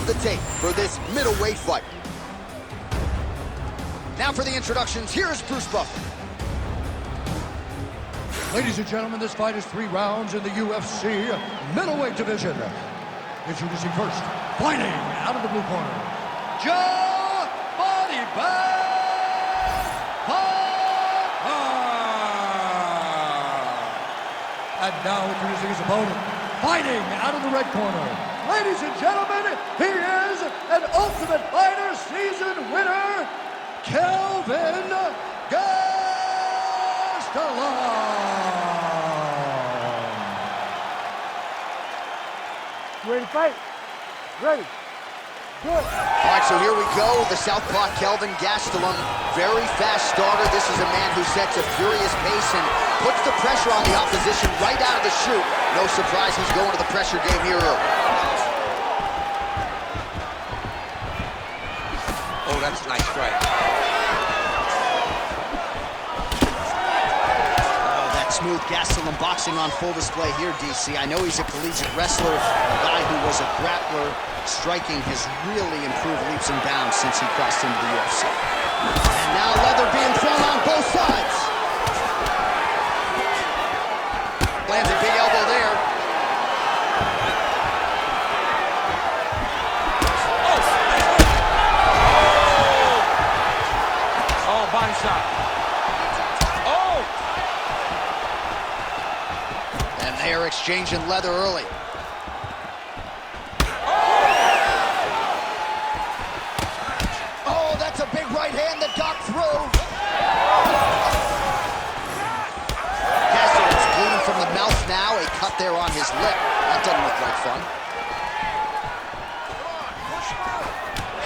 of the tape for this middleweight fight. Now for the introductions, here's Bruce Buffer. Ladies and gentlemen, this fight is 3 rounds in the UFC middleweight division. Introducing first, fighting out of the blue corner, Joe Body Bag Pyfer. And now introducing his opponent, fighting out of the red corner. Ladies and gentlemen, he is an Ultimate Fighter season winner, Kelvin gastelum. Ready to fight? Ready. Good. All right, so here we go. The southpaw Kelvin Gastelum, very fast starter. This is a man who sets a furious pace and puts the pressure on the opposition right out of the chute. No surprise, he's going to the pressure game here early. Oh, that's a nice strike. Smooth Gastelum boxing on full display here, DC. I know he's a collegiate wrestler, a guy who was a grappler. Striking has really improved leaps and bounds since he crossed into the UFC. And now leather being thrown on both sides. Lands a big elbow there. Oh, body shot. They are exchanging leather early. Oh, that's a big right hand that got through. Gastelum's bleeding from the mouth now. A cut there on his lip. That doesn't look like fun.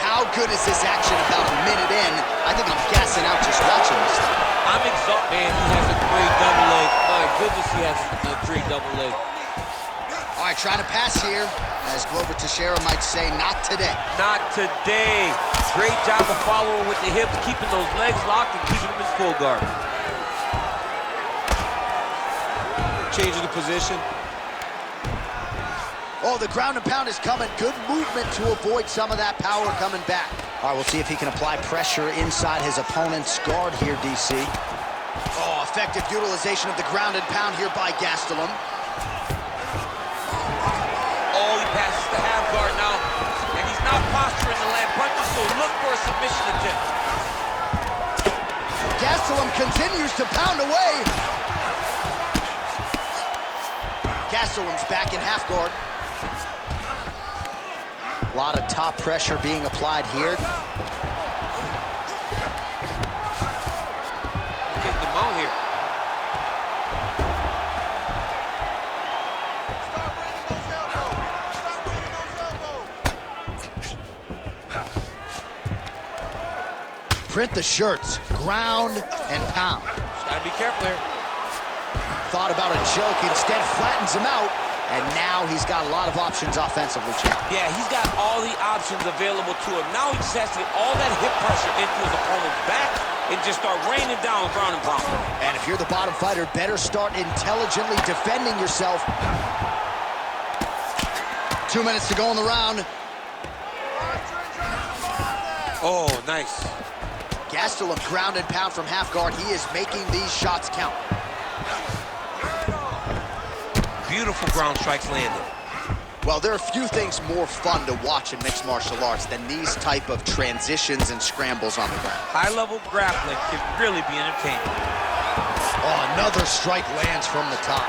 How good is this action about a minute in? I think I'm gassing out just watching this thing. I'm exhausted, man. He has a great double leg. My goodness, he has a great double leg. All right, trying to pass here. As Glover Teixeira might say, not today. Not today. Great job of following with the hips, keeping those legs locked and keeping them in full guard. Changing the position. Oh, the ground and pound is coming. Good movement to avoid some of that power coming back. All right, we'll see if he can apply pressure inside his opponent's guard here, DC. Oh, effective utilization of the ground and pound here by Gastelum. Oh, he passes the half guard now. And he's not posturing to land punches, so look for a submission attempt. Gastelum continues to pound away. Gastelum's back in half guard. A lot of top pressure being applied here. Getting them out here. Print the shirts, ground and pound. Just gotta be careful here. Thought about a joke, instead flattens him out. And now he's got a lot of options offensively, Chip. Yeah, he's got all the options available to him. Now he just has to get all that hip pressure into his opponent's back and just start raining down ground and pound. And if you're the bottom fighter, better start intelligently defending yourself. 2 minutes to go in the round. Oh, nice. Gastelum ground and pound from half guard. He is making these shots count. Beautiful ground strikes landed. Well, there are few things more fun to watch in mixed martial arts than these type of transitions and scrambles on the ground. High-level grappling can really be entertaining. Oh, another strike lands from the top.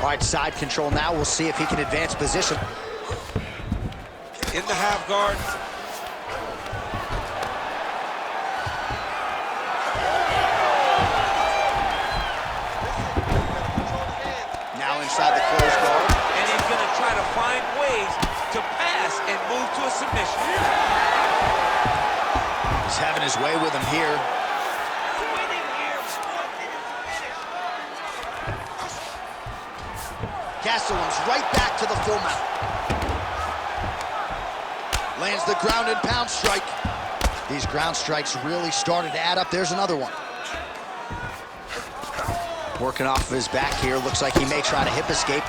All right, side control now. We'll see if he can advance position. In the half guard. Now inside the closed guard. And he's going to try to find ways to pass and move to a submission. He's having his way with him here. Gastelum's right back to the full mount. Lands the ground and pound strike. These ground strikes really started to add up. There's another one. Working off of his back here. Looks like he may try to hip escape.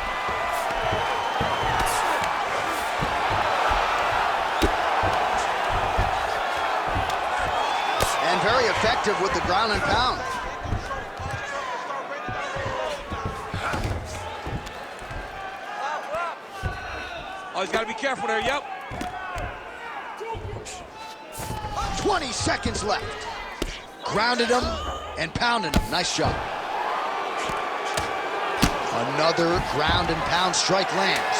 And very effective with the ground and pound. Oh, he's got to be careful there, yep. 20 seconds left. Grounded him and pounded him. Nice job. Another ground and pound strike lands.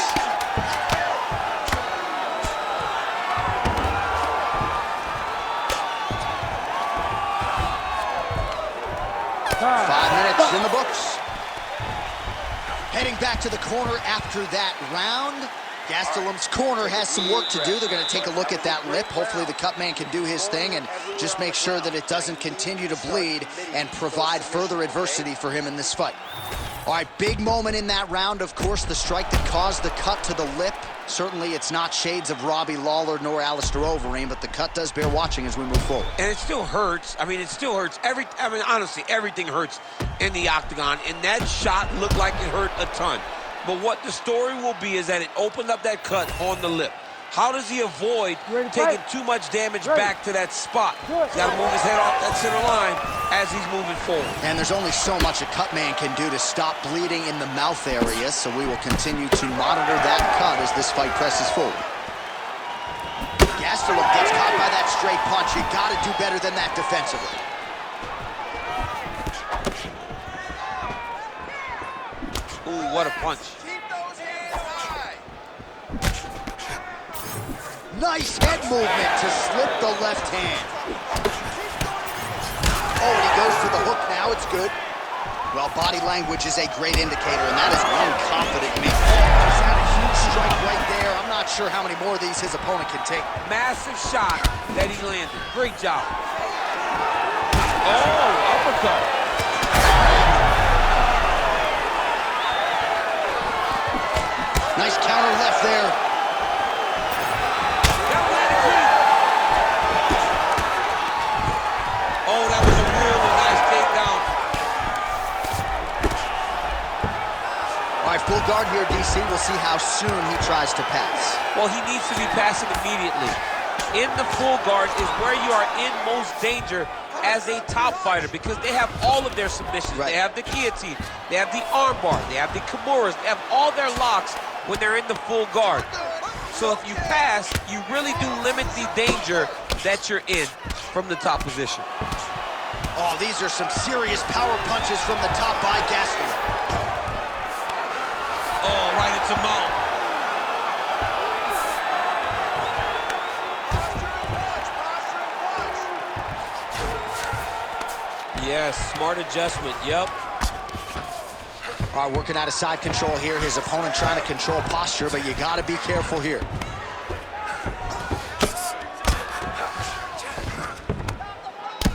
Time. 5 minutes in the books. Heading back to the corner after that round. Gastelum's corner has some work to do. They're going to take a look at that lip. Hopefully the cut man can do his thing and just make sure that it doesn't continue to bleed and provide further adversity for him in this fight. All right, big moment in that round, of course, the strike that caused the cut to the lip. Certainly it's not shades of Robbie Lawler nor Alistair Overeem, but the cut does bear watching as we move forward. And it still hurts. I mean, it still hurts. Honestly, everything hurts in the octagon, and that shot looked like it hurt a ton. But what the story will be is that it opened up that cut on the lip. How does he avoid taking too much damage back to that spot? He's got to move his head off that center line as he's moving forward. And there's only so much a cut man can do to stop bleeding in the mouth area, so we will continue to monitor that cut as this fight presses forward. Gastelum gets caught by that straight punch. You got to do better than that defensively. Ooh, what a punch. Nice head movement to slip the left hand. Oh, and he goes for the hook now. It's good. Well, body language is a great indicator, and that is one confident man. He's had a huge strike right there. I'm not sure how many more of these his opponent can take. Massive shot that he landed. Great job. Oh, uppercut. Nice counter left there. Oh, that was a really nice takedown. All right, full guard here, DC. We'll see how soon he tries to pass. Well, he needs to be passing immediately. In the full guard is where you are in most danger as a top fighter because they have all of their submissions. Right. They have the guillotine, they have the armbar, they have the kimuras, they have all their locks when they're in the full guard. So if you pass, you really do limit the danger that you're in from the top position. Oh, these are some serious power punches from the top by Gastelum. Oh, right into mount. Yes, smart adjustment, yep. All right, working out of side control here. His opponent trying to control posture, but you got to be careful here.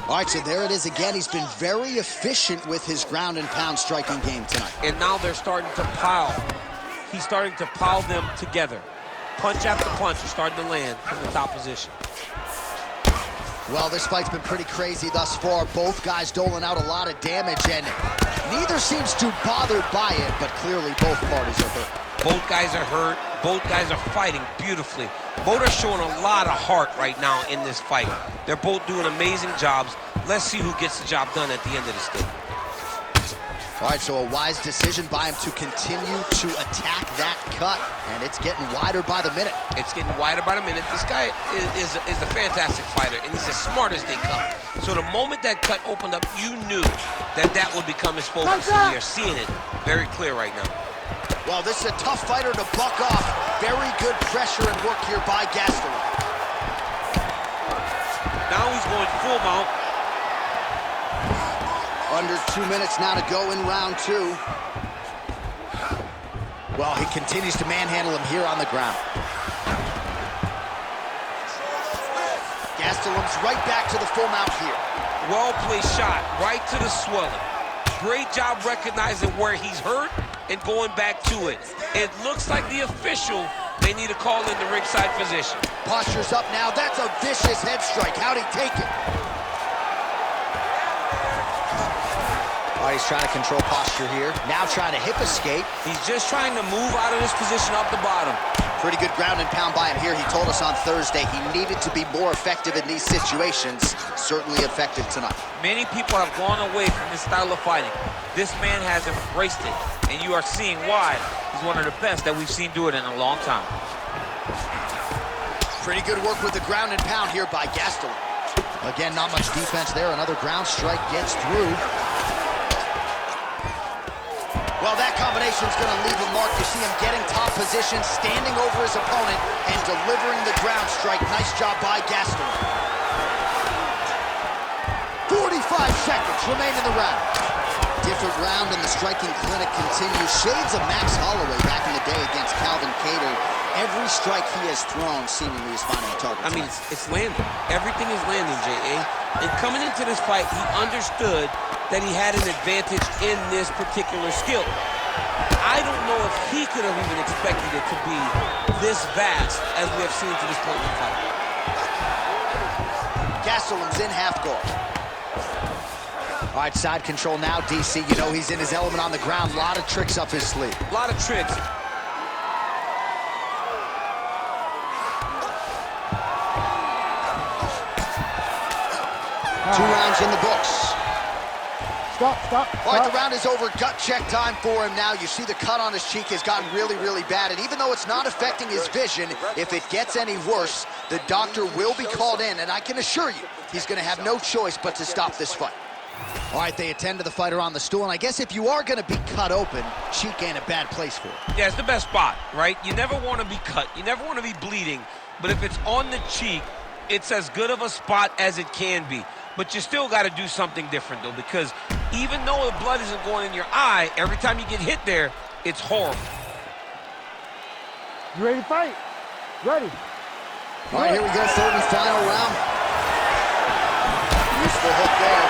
All right, so there it is again. He's been very efficient with his ground and pound striking game tonight. And now they're starting to pile. He's starting to pile them together. Punch after punch is starting to land from the top position. Well, this fight's been pretty crazy thus far. Both guys doling out a lot of damage, and neither seems too bothered by it, but clearly both parties are hurt. Both guys are hurt. Both guys are fighting beautifully. Both are showing a lot of heart right now in this fight. They're both doing amazing jobs. Let's see who gets the job done at the end of this thing. All right, so a wise decision by him to continue to attack that cut, and it's getting wider by the minute. It's getting wider by the minute. This guy is a fantastic fighter, and he's as smart as they come. So the moment that cut opened up, you knew that that would become his focus, and we are seeing it very clear right now. Well, this is a tough fighter to buck off. Very good pressure and work here by Gastelum. Now he's going full mount. Under 2 minutes now to go in round two. Well, he continues to manhandle him here on the ground. Gastelum's right back to the full mount here. Well-placed shot right to the swelling. Great job recognizing where he's hurt and going back to it. It looks like the official may need to call in the ringside physician. Posture's up now. That's a vicious head strike. How'd he take it? All right, he's trying to control posture here. Now trying to hip escape. He's just trying to move out of this position up the bottom. Pretty good ground and pound by him here. He told us on Thursday he needed to be more effective in these situations. Certainly effective tonight. Many people have gone away from this style of fighting. This man has embraced it, and you are seeing why he's one of the best that we've seen do it in a long time. Pretty good work with the ground and pound here by Gastelum. Again, not much defense there. Another ground strike gets through. Well, that combination's going to leave a mark. You see him getting top position, standing over his opponent, and delivering the ground strike. Nice job by Gastelum. 45 seconds remain in the round. Different round, and the striking clinic continues. Shades of Max Holloway back in the day against Calvin Cater. Every strike he has thrown seemingly is finding a target. I mean, it's landing. Everything is landing, J.A. And coming into this fight, he understood that he had an advantage in this particular skill. I don't know if he could have even expected it to be this vast as we have seen to this point in the fight. Gastelum's in half guard. All right, side control now, DC. You know he's in his element on the ground. A lot of tricks up his sleeve. A lot of tricks. Two rounds in the books. Stop. All right, the round is over. Gut check time for him now. You see the cut on his cheek has gotten really, really bad. And even though it's not affecting his vision, if it gets any worse, the doctor will be called in. And I can assure you, he's going to have no choice but to stop this fight. All right, they attend to the fighter on the stool. And I guess if you are going to be cut open, cheek ain't a bad place for it. Yeah, it's the best spot, right? You never want to be cut. You never want to be bleeding. But if it's on the cheek, it's as good of a spot as it can be. But you still got to do something different, though, because even though the blood isn't going in your eye, every time you get hit there, it's horrible. You ready to fight? Ready. All right, here we go, third and final round. Useful hook there.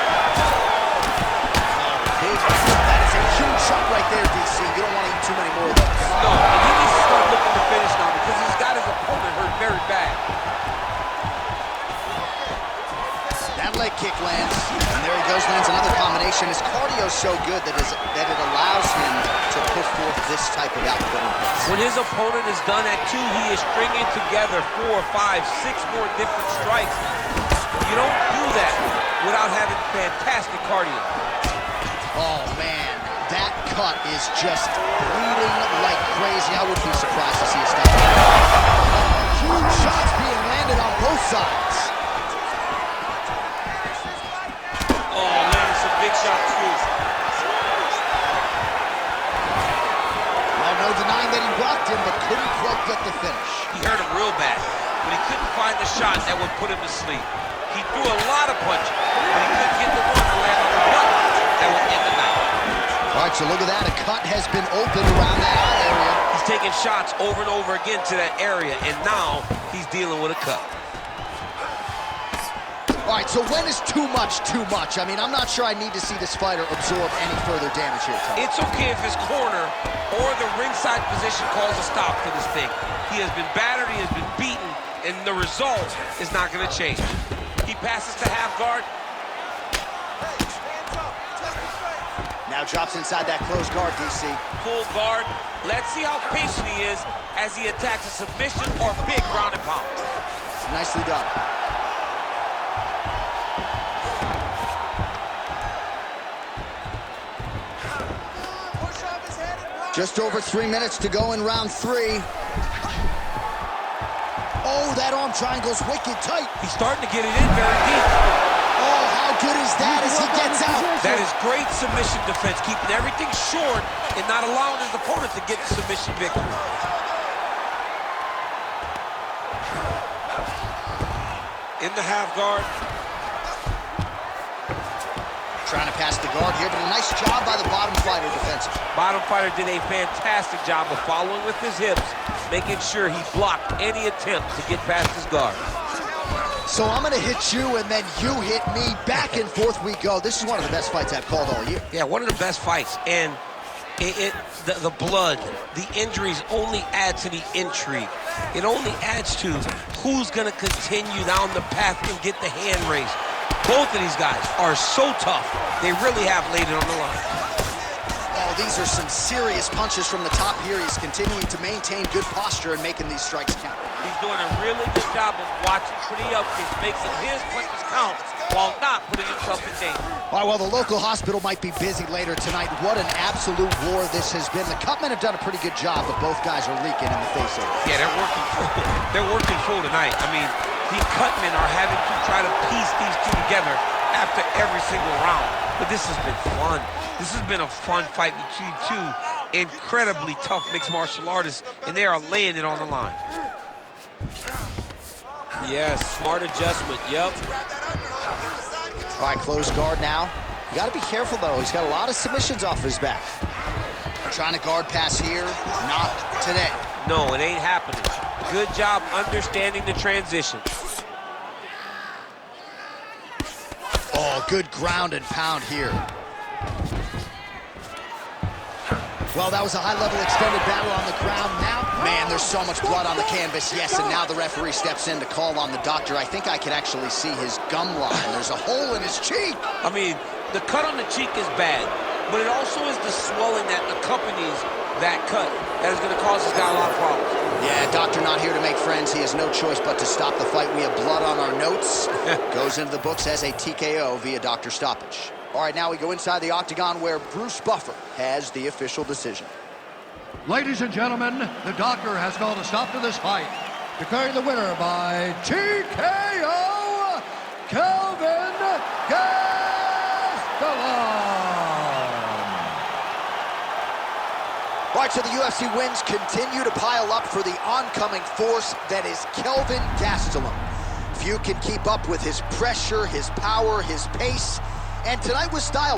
That is a huge shot right there, DC. You don't want to eat too many more of those. No, and he needs to start looking to finish now because he's got his opponent hurt very bad. That leg kick lands, and there he goes, lands another combination. His cardio's so good that it allows him to put forth this type of output. When his opponent is done at 2, he is stringing together 4, 5, 6 more different strikes. You don't do that without having fantastic cardio. Oh, man, that cut is just bleeding like crazy. I wouldn't be surprised to see it stop. Huge shots being landed on both sides. Big shot, too. Well, no denying that he blocked him, but couldn't quite get the finish. He hurt him real bad, but he couldn't find the shot that would put him to sleep. He threw a lot of punches, but he couldn't get the one to land on the button that would end the night. All right, so look at that. A cut has been opened around that eye area. He's taking shots over and over again to that area, and now he's dealing with a cut. All right, so when is too much too much? I mean, I'm not sure I need to see this fighter absorb any further damage here, Tom. It's okay if his corner or the ringside position calls a stop to this thing. He has been battered, he has been beaten, and the result is not going to change. He passes to half guard. Now drops inside that closed guard, DC. Full guard. Let's see how patient he is as he attacks a submission or big ground and pound. Nicely done. Just over 3 minutes to go in round 3. Oh, that arm triangle's wicked tight. He's starting to get it in very deep. Oh, how good is that as he gets out? That is great submission defense, keeping everything short and not allowing his opponent to get the submission victory. In the half guard. Trying to pass the guard here, but a nice job by the bottom fighter defensively. Bottom fighter did a fantastic job of following with his hips, making sure he blocked any attempt to get past his guard. So I'm going to hit you, and then you hit me. Back and forth we go. This is one of the best fights I've called all year. Yeah, one of the best fights. And the blood, the injuries only add to the intrigue. It only adds to who's going to continue down the path and get the hand raised. Both of these guys are so tough. They really have laid it on the line. Oh, these are some serious punches from the top here. He's continuing to maintain good posture and making these strikes count. He's doing a really good job of watching for the upkicks, making his punches count while not putting himself in danger. All right, well, the local hospital might be busy later tonight. What an absolute war this has been. The Cutmen have done a pretty good job, but both guys are leaking in the face area. Yeah, they're working full tonight. I mean, the Cutmen are having to try to piece these two together after every single round. But this has been fun. This has been a fun fight between two incredibly tough mixed martial artists, and they are laying it on the line. Yes, smart adjustment, yep. All right, close guard now. You got to be careful, though. He's got a lot of submissions off his back. Trying to guard pass here. Not today. No, it ain't happening. Good job understanding the transition. Oh, good ground and pound here. Well, that was a high-level extended battle on the ground. Now, man, there's so much blood on the canvas. Yes, and now the referee steps in to call on the doctor. I think I can actually see his gum line. There's a hole in his cheek. I mean, the cut on the cheek is bad, but it also is the swelling that accompanies that cut that is going to cause this guy a lot of problems. Yeah, doctor not here to make friends. He has no choice but to stop the fight. We have blood on our notes. Goes into the books as a TKO via doctor stoppage. All right, now we go inside the octagon where Bruce Buffer has the official decision. Ladies and gentlemen, the doctor has called a stop to this fight, declaring the winner by TKO, Kelvin gastelum. All right, so the UFC wins continue to pile up for the oncoming force that is Kelvin Gastelum. Few can keep up with his pressure, his power, his pace, and tonight was style.